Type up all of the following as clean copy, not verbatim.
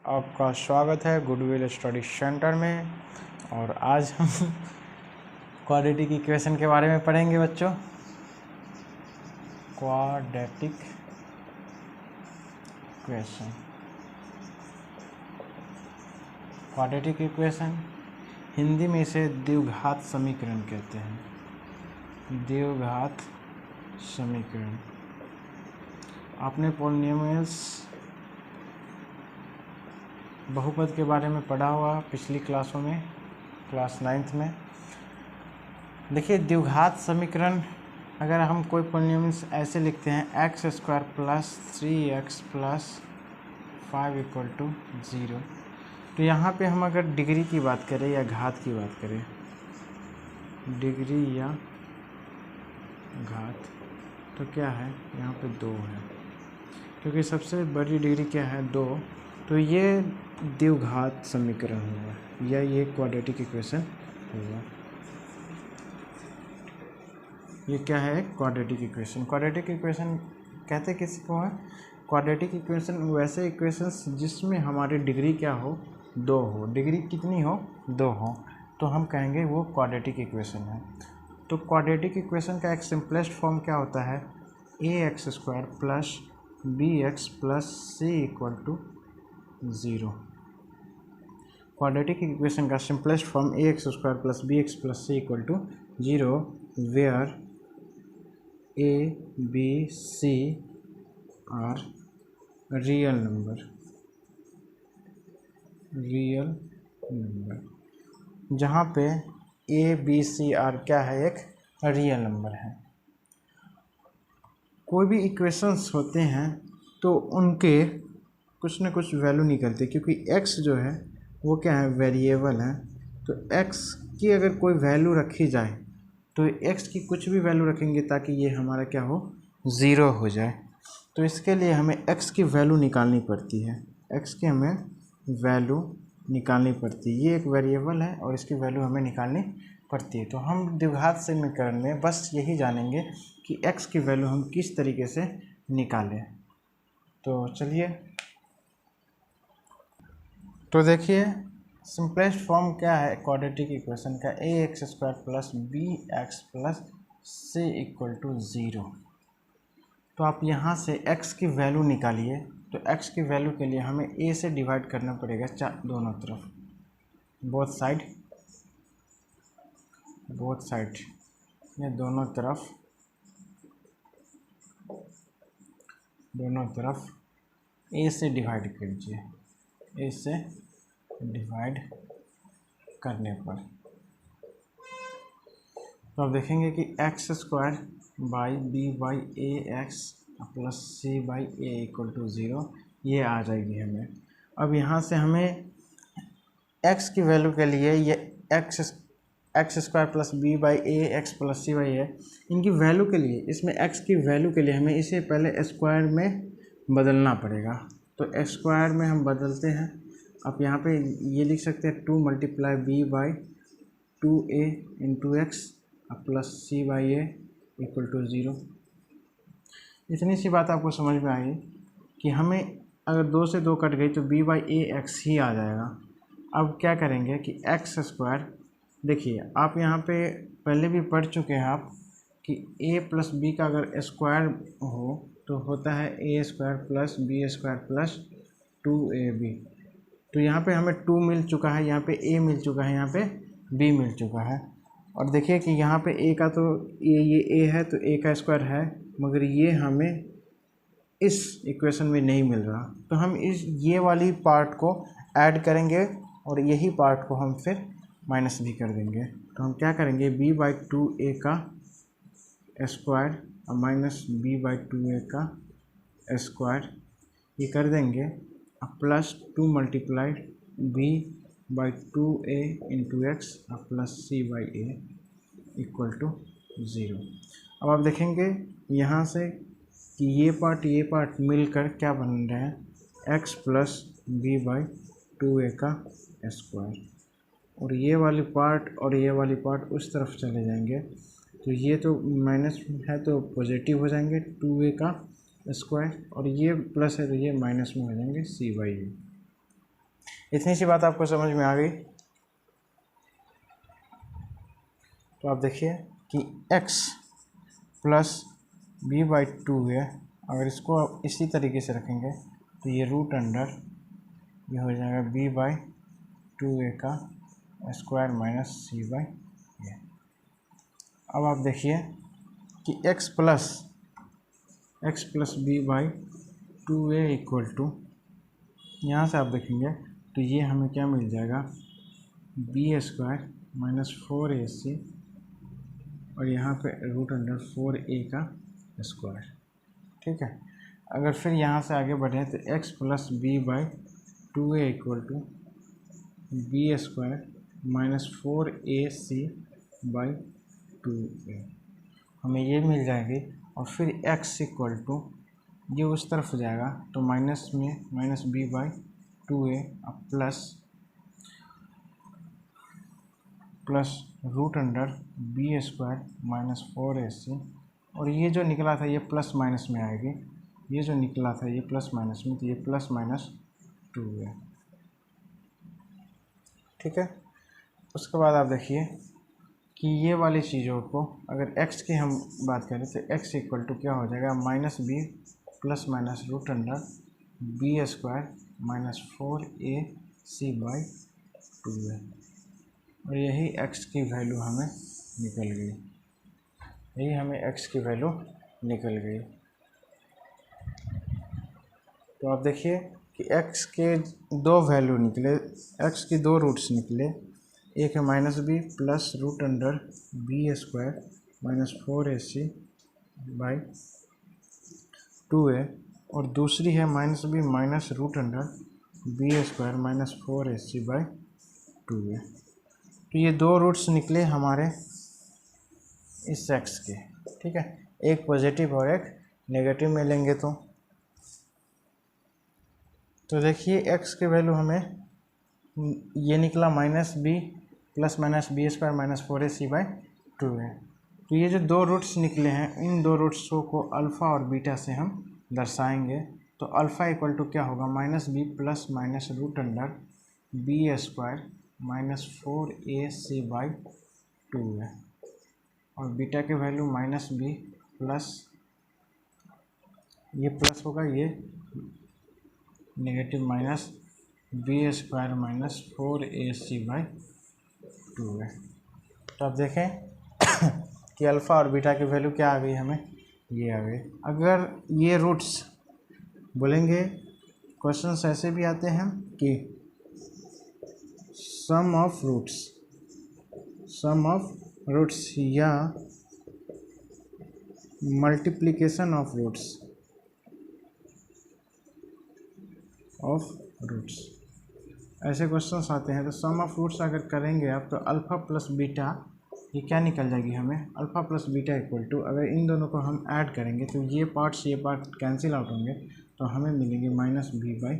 आपका स्वागत है गुडविल स्टडी सेंटर में। और आज हम क्वाड्रेटिक इक्वेशन के बारे में पढ़ेंगे बच्चों। Quadratic equation, quadratic equation Hindi में इसे द्विघात समीकरण कहते हैं। द्विघात समीकरण आपने पॉलिनोमियल्स बहुपद के बारे में पढ़ा हुआ पिछली क्लासों में, क्लास 9th में। देखिए, द्विघात समीकरण अगर हम कोई पॉलिनोमियल्स ऐसे लिखते हैं x² + 3x + 5 = 0, तो यहाँ पे हम अगर डिग्री की बात करें या घात की बात करें, डिग्री या घात, तो क्या है यहाँ पे 2 है, क्योंकि सबसे बड़ी डिग्री क्या है 2। तो ये द्विघात समीकरण होगा या ये क्वाड्रेटिक इक्वेशन होगा। ये क्या है? Quadratic equation. क्वाड्रेटिक इक्वेशन कहते किसको है? क्वाड्रेटिक इक्वेशन वैसे इक्वेशंस जिसमें हमारी डिग्री क्या हो? 2 हो। डिग्री कितनी हो? 2 हो, तो हम कहेंगे वो क्वाड्रेटिक इक्वेशन है। तो क्वाड्रेटिक इक्वेशन का एक सिंपलेस्ट फॉर्म क्या होता है? ax² + bx + c = 0। Quadratic equation का simplest form ax² + bx + c = 0 where a, b, c are real number. जहाँ पे a, b, c आर क्या है? एक रियल नंबर है। कोई भी इक्वेशंस होते हैं तो उनके कुछ न कुछ वैल्यू निकलती है, क्योंकि x जो है वो क्या है? वेरिएबल है। तो x की अगर कोई वैल्यू रखी जाए तो x की कुछ भी वैल्यू रखेंगे ताकि ये हमारा क्या हो? 0 हो जाए। तो इसके लिए हमें x की वैल्यू निकालनी पड़ती है। x की हमें वैल्यू निकालनी पड़ती है। ये एक वेरिएबल है और इसकी वैल्यू हमें निकालनी पड़ती है। तो हम द्विघात समीकरण में बस यही जानेंगे कि x की वैल्यू हम किस तरीके से निकालें। तो चलिए, तो देखिए सिंपलेस्ट फॉर्म क्या है क्वाड्रेटिक इक्वेशन का? ax² + bx + c = 0। तो आप यहाँ से x की वैल्यू निकालिए। तो x की वैल्यू के लिए हमें a से डिवाइड करना पड़ेगा दोनों तरफ, बोथ साइड ये दोनों तरफ a से डिवाइड कीजिए। a से डिवाइड करने पर तो आप देखेंगे कि x² / b/ax + c/a = 0 ये आ जाएगी हमें। अब यहाँ से हमें x की वैल्यू के लिए ये x² + b/ax + c/a इनकी वैल्यू के लिए, इसमें x की वैल्यू के लिए हमें इसे पहले स्क्वायर में बदलना पड़ेगा। तो स्क्वायर में हम बदलते हैं। आप यहाँ पे ये लिख सकते हैं 2 × b/2a × x + c/a = 0। इतनी सी बात आपको समझ में आई कि हमें अगर 2 से 2 कट गई तो b/ax ही आ जाएगा। अब क्या करेंगे कि x², देखिए आप यहाँ पे पहले भी पढ़ चुके हैं आप कि a + b का अगर स्क्वायर हो तो होता है a² + b² + 2ab। तो यहाँ पे हमें 2 मिल चुका है, यहाँ पे a मिल चुका है, यहाँ पे b मिल चुका है। और देखिए कि यहाँ पे a का तो ये a है तो a का स्क्वायर है, मगर ये हमें इस इक्वेशन में नहीं मिल रहा। तो हम ये वाली पार्ट को ऐड करेंगे और यही पार्ट को हम फिर माइनस भी कर देंगे। तो हम क्या करेंगे? b/2a का स्क्वायर और माइनस b/2a का स्क्वायर ये कर देंगे, प्लस 2 × b/2a × x + c/a = 0। अब आप देखेंगे यहाँ से कि ये पार्ट मिलकर क्या बन रहे हैं? x + b/2a का स्क्वायर। और ये वाली पार्ट और ये वाली पार्ट उस तरफ चले जाएंगे, तो ये तो माइनस है तो पॉजिटिव हो जाएंगे 2a का स्क्वायर, और ये प्लस है तो ये माइनस में हो जाएंगे c/a। इतनी सी बात आपको समझ में आ गई। तो आप देखिए कि x प्लस b/2 है, अगर इसको आप इसी तरीके से रखेंगे तो ये रूट अंडर ये हो जाएगा b/2a का स्क्वायर माइनस c/a। अब आप देखिए कि x plus b/2a equal to, यहाँ से आप देखेंगे तो ये हमें क्या मिल जाएगा, b² माइनस 4ac और यहाँ पे रूट अंडर 4a का स्क्वायर। ठीक है, अगर फिर यहाँ से आगे बढ़ें तो x plus b/2a equal to b² minus 4ac/2a हमें ये मिल जाएगी। और फिर x इक्वल टू ये उस तरफ हो जाएगा तो माइनस में minus b/2a plus root under b² minus 4ac और ये जो निकला था ये प्लस माइनस में आएगी, ये जो निकला था ये प्लस माइनस में, तो ये प्लस माइनस 2 है। ठीक है, उसके बाद आप देखिए कि ये वाली चीज़ों को अगर x की हम बात करें तो x इक्वल टू क्या हो जाएगा, minus b plus minus root under b² minus 4ac/2 है। और यही x की वैल्यू हमें निकल गई, यही हमें x की वैल्यू निकल गई। तो आप देखिए कि x के दो वैल्यू निकले, x की दो रूट्स निकले, एक है minus b plus root under b² minus 4ac/2a और दूसरी है minus b minus root under b² minus 4ac/2a। तो ये दो रूट्स निकले हमारे इस x के। ठीक है, एक पॉजिटिव और एक नेगेटिव में लेंगे तो देखिए x की वैल्यू हमें ये निकला minus b plus minus b² minus 4ac/2 है। तो ये जो दो रूट्स निकले हैं इन दो रूट्सों को अल्फ़ा और बीटा से हम दर्शाएंगे। तो अल्फ़ा इक्वल टू क्या होगा, minus b plus minus root under b² minus 4ac/2 है और बीटा की वैल्यू माइनस b प्लस, ये प्लस होगा ये negative minus b² minus 4ac/2 है। तो आप देखें कि अल्फ़ा और बीटा की वैल्यू क्या आ गई हमें, ये आ गई। अगर ये रूट्स बोलेंगे, क्वेश्चंस ऐसे भी आते हैं कि सम ऑफ रूट्स या मल्टीप्लिकेशन ऑफ रूट्स ऐसे क्वेश्चंस आते हैं। तो सम ऑफ रूट्स अगर करेंगे आप तो अल्फ़ा प्लस बीटा ये क्या निकल जाएगी हमें, alpha plus beta equal to, अगर इन दोनों को हम ऐड करेंगे तो ये पार्ट कैंसिल आउट होंगे तो हमें मिलेंगे माइनस b/a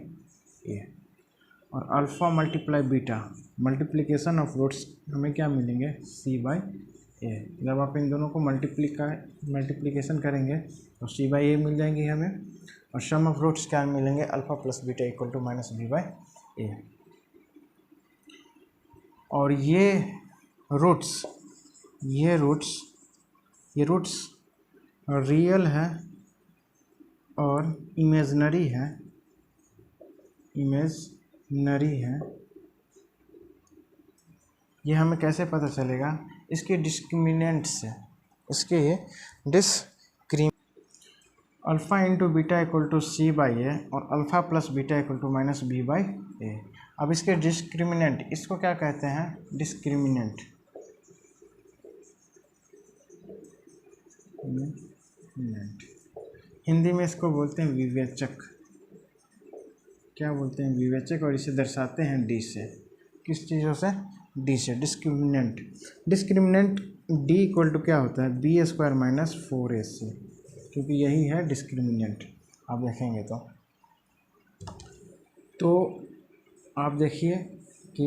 और alpha multiply beta multiplication of roots हमें क्या मिलेंगे, c/a। जब आप इन दोनों को मल्टीप्लिकेशन करेंगे तो c/a मिल जाएंगी हमें और सम ऑफ रूट्स क्या मिलेंगे, alpha plus beta equal to minus b/a। और ये रूट्स रियल है और इमेजनरी है। ये हमें कैसे पता चलेगा, इसके डिस्क्रिमिनेंट से, alpha into beta equal to c/a और alpha plus beta equal to minus b/a। अब इसके डिस्क्रिमिनेंट, इसको क्या कहते हैं, डिस्क्रिमिनेंट। हिंदी में इसको बोलते हैं विवेचक। क्या बोलते हैं, विवेचक। और इसे दर्शाते हैं d से, किस चीज़ों से, d से। डिस्क्रिमिनेंट d इक्वल टू क्या होता है, b² माइनस 4ac, क्योंकि यही है डिस्क्रिमिनेंट। आप देखेंगे तो आप देखिए कि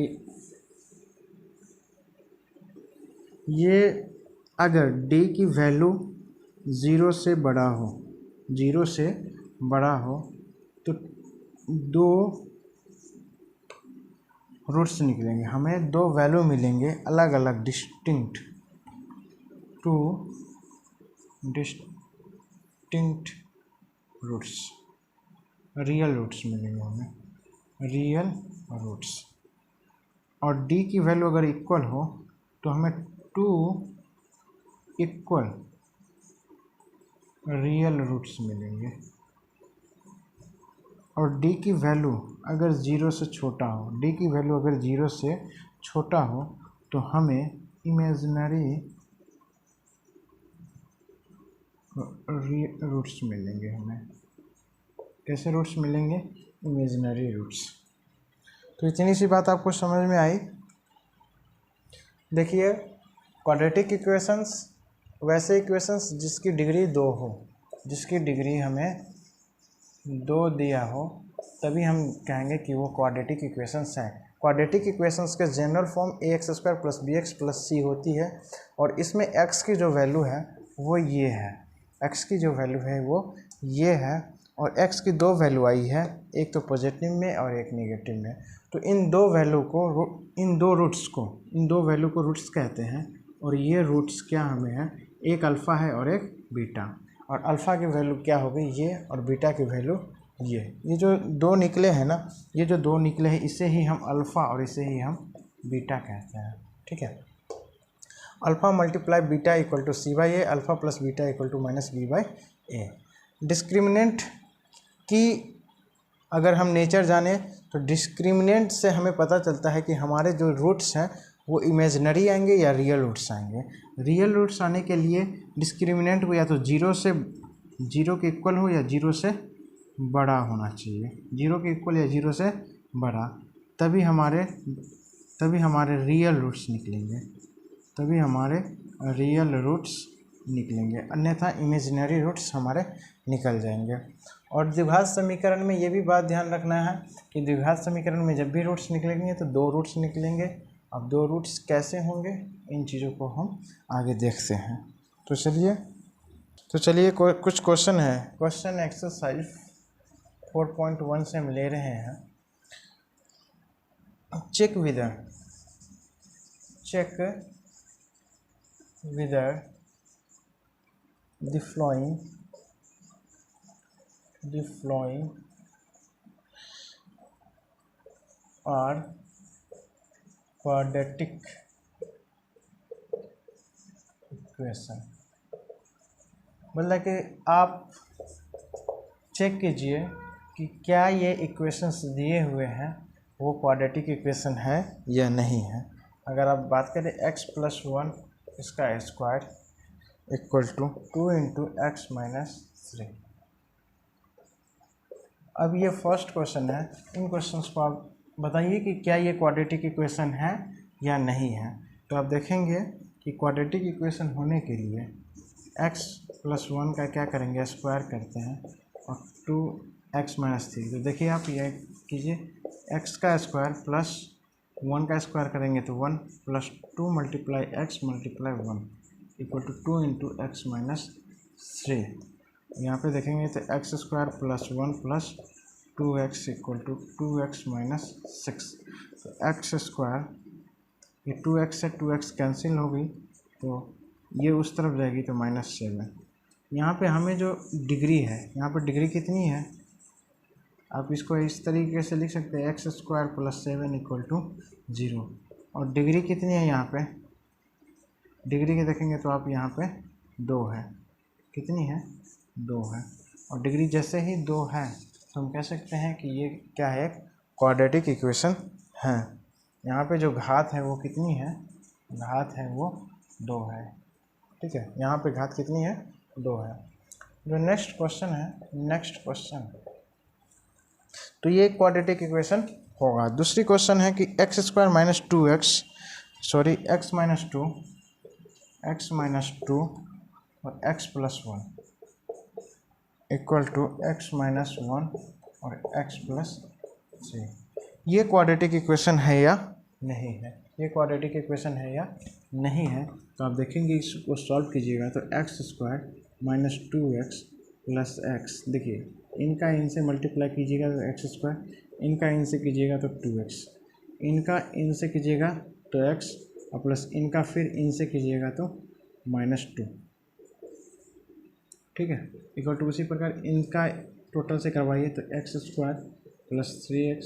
ये अगर d की वैल्यू 0 से बड़ा हो तो दो रूट्स निकलेंगे, हमें दो वैल्यू मिलेंगे अलग अलग, distinct, two distinct roots, real roots मिलेंगे हमें, रियल रूट्स। और डी की वैल्यू अगर इक्वल हो तो हमें टू इक्वल रियल रूट्स मिलेंगे। और डी की वैल्यू अगर ज़ीरो से छोटा हो, डी की वैल्यू अगर ज़ीरो से छोटा हो तो हमें इमेजिनरी रूट्स मिलेंगे। हमें कैसे रूट्स मिलेंगे? Imaginary roots. तो इतनी सी बात आपको समझ में आई। देखिए, क्वाड्रेटिक इक्वेशंस वैसे इक्वेशंस जिसकी डिग्री 2 हो, जिसकी डिग्री हमें 2 दिया हो, तभी हम कहेंगे कि वो क्वाड्रेटिक इक्वेशंस हैं। क्वाड्रेटिक इक्वेशंस के general form ax² + bx + c होती है, और इसमें x की जो वैल्यू है वो ये है, x की जो वैल्यू है वो ये है, और x की दो वैल्यू आई है, एक तो पॉजिटिव में और एक नेगेटिव में। तो इन दो वैल्यू को, इन दो वैल्यू को रूट्स कहते हैं। और ये रूट्स क्या हमें है, एक अल्फ़ा है और एक बीटा, और अल्फ़ा की वैल्यू क्या होगी ये, और बीटा की वैल्यू ये जो दो निकले हैं ना, ये जो दो निकले हैं इसे ही हम अल्फ़ा और इसे ही हम बीटा कहते हैं। ठीक है, alpha multiply beta equal to c/a, alpha plus beta equal to -b/a। Discriminant की अगर हम नेचर जाने तो डिस्क्रिमिनेंट से हमें पता चलता है कि हमारे जो रूट्स हैं वो इमेजिनरी आएंगे या रियल रूट्स आएंगे। रियल रूट्स आने के लिए डिस्क्रिमिनेंट को या तो जीरो के इक्वल हो या जीरो से बड़ा होना चाहिए, जीरो के इक्वल या जीरो से बड़ा, तभी हमारे रियल रूट्स निकलेंगे, तभी हमारे रियल रूट्स निकलेंगे, अन्यथा इमेजिनरी रूट्स हमारे निकल जाएंगे। और द्विघात समीकरण में ये भी बात ध्यान रखना है कि द्विघात समीकरण में जब भी रूट्स निकलेंगे तो दो रूट्स निकलेंगे। अब दो रूट्स कैसे होंगे, इन चीज़ों को हम आगे देखते हैं। तो चलिए कुछ क्वेश्चन है। क्वेश्चन एक्सरसाइज 4.1 से हम ले रहे हैं। Check whether the following are quadratic equation. मतलब कि आप चेक कीजिए कि क्या ये इक्वेशंस दिए हुए हैं वो क्वाड्रेटिक इक्वेशन है या नहीं है। अगर आप बात करें x + 1 इसका स्क्वायर इक्वल टू 2 × x - 3। अब ये फर्स्ट क्वेश्चन है, इन क्वेश्चंस को आप बताइए कि क्या ये क्वाड्रेटिक इक्वेशन है या नहीं है। तो आप देखेंगे कि क्वाड्रेटिक इक्वेशन होने के लिए x + 1 का क्या करेंगे, स्क्वायर करते हैं, और 2x - 3। तो देखिए आप ये कीजिए, x का स्क्वायर प्लस 1 का स्क्वायर करेंगे तो 1 + 2 × x × 1 इक्वल टू 2 × x - 3। यहाँ पे देखेंगे तो x² + 1 + 2x equal to 2x - 6। तो x², ये 2x से 2x कैंसिल हो गई तो ये उस तरफ जाएगी तो -7। यहाँ पे हमें जो डिग्री है, यहाँ पे डिग्री कितनी है, आप इसको इस तरीके से लिख सकते हैं, x² + 7 इक्वल टू 0। और डिग्री कितनी है यहाँ पे, डिग्री के देखेंगे तो आप यहाँ पे 2 है, कितनी है, 2 है। और डिग्री जैसे ही 2 है तो हम कह सकते हैं कि ये क्या है, क्वाड्रेटिक इक्वेशन है। यहाँ पे जो घात है वो कितनी है, घात है वो 2 है। ठीक है, यहाँ पे घात कितनी है, 2 है। जो नेक्स्ट क्वेश्चन है, तो ये क्वाड्रेटिक इक्वेशन होगा। दूसरी क्वेश्चन है कि x² - 2x और x + 1 इक्वल टू x - 1 और x + 3। ये क्वाड्रेटिक इक्वेशन है या नहीं है, ये क्वाड्रेटिक इक्वेशन है या नहीं है। तो आप देखेंगे इसको सॉल्व कीजिएगा तो x² - 2x + x, देखिए इनका इनसे मल्टीप्लाई कीजिएगा तो x², इनका इनसे कीजिएगा तो 2x, इनका इन से कीजिएगा तो x और प्लस इनका फिर इन से कीजिएगा तो -2, ठीक है, इक्वल टू उसी प्रकार इनका टोटल से करवाइए तो x² प्लस 3x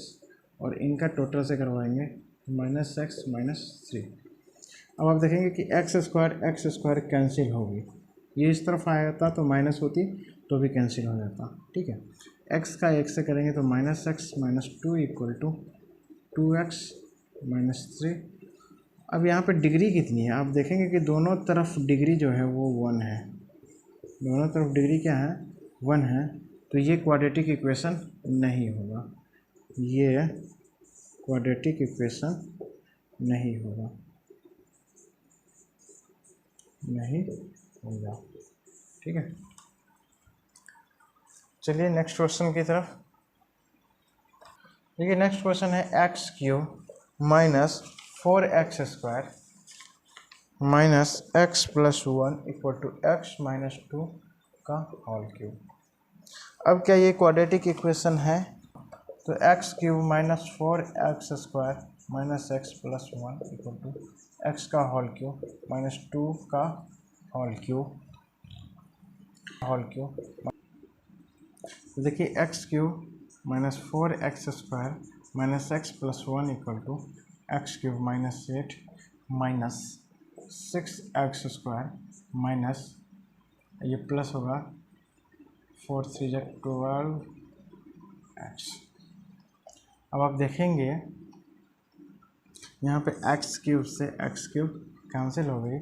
और इनका टोटल से करवाएंगे -x -3। अब आप देखेंगे कि x² कैंसिल होगी, ये इस तरफ आया था तो माइनस होती तो भी कैंसिल हो जाता, ठीक है। x का 1 से करेंगे तो -x -2 इक्वल टू 2x -3। अब यहाँ पे डिग्री कितनी है, आप देखेंगे कि दोनों तरफ डिग्री जो है वो 1 है, दोनों तरफ डिग्री क्या है 1 है, तो ये क्वाड्रेटिक इक्वेशन नहीं होगा, ये क्वाड्रेटिक इक्वेशन नहीं होगा, नहीं होगा, ठीक है। चलिए नेक्स्ट क्वेश्चन की तरफ। देखिए नेक्स्ट क्वेश्चन है x³ minus 4x² minus x + 1 equal to x - 2 का होल क्यूब। अब क्या ये क्वाड्रेटिक इक्वेशन है, तो x³ minus 4x² minus x + 1 equal to x का होल क्यूब माइनस 2 का होल क्यूब। तो देखिए x³ minus 4x² minus x + 1 equal to x³ minus 8 minus 6x² minus ये प्लस होगा 4 3 12x। अब आप देखेंगे यहाँ पे x³ से x³ कैंसिल हो गई,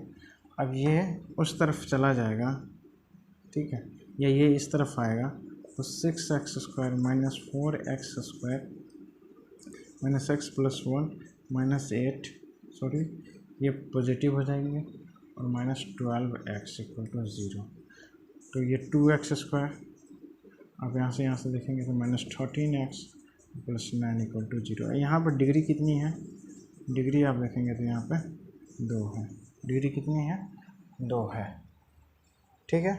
अब ये उस तरफ चला जाएगा, ठीक है, या ये इस तरफ आएगा तो 6x² minus 4x² minus x + 1 minus 8 sorry ये पॉजिटिव हो जाएंगे और माइनस 12x इक्वल टू 0। तो ये 2x², अब यहाँ से देखेंगे तो माइनस 13x + 9 इक्वल टू 0। यहाँ पर डिग्री कितनी है, डिग्री आप देखेंगे तो यहाँ पे 2 है, डिग्री कितनी है 2 है, ठीक है।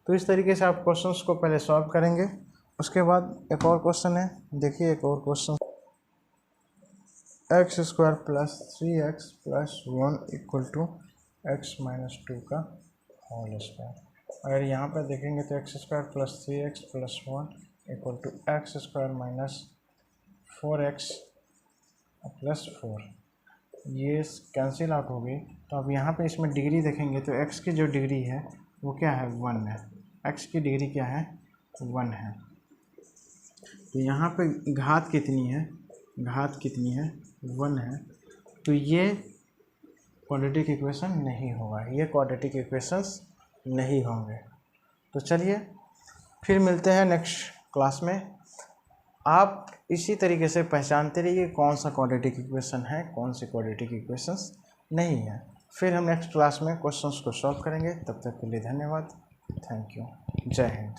तो इस तरीके से आप क्वेश्चंस को पहले सॉल्व करेंगे, उसके बाद एक और क्वेश्चन है, देखिए एक और question, x² plus 3x + 1 equal to x - 2 का होल स्क्वायर। अगर यहाँ पर देखेंगे तो x² plus 3x + 1 equal to x² minus 4x + 4, ये कैंसिल आउट हो गई। तो अब यहाँ पे इसमें डिग्री देखेंगे तो x की जो डिग्री है वो क्या है 1 है, x की डिग्री क्या है 1 है। तो यहाँ पे घात कितनी है, घात कितनी है 1 है, तो ये क्वाड्रेटिक इक्वेशन नहीं होगा, ये क्वाड्रेटिक इक्वेशंस नहीं होंगे। तो चलिए फिर मिलते हैं नेक्स्ट क्लास में। आप इसी तरीके से पहचानते रहिए कौन सा क्वाड्रेटिक इक्वेशन है, कौन सी क्वाड्रेटिक इक्वेशंस नहीं है। फिर हम नेक्स्ट क्लास में क्वेश्चंस को सॉल्व करेंगे। तब तक के लिए धन्यवाद, थैंक यू, जय हिंद।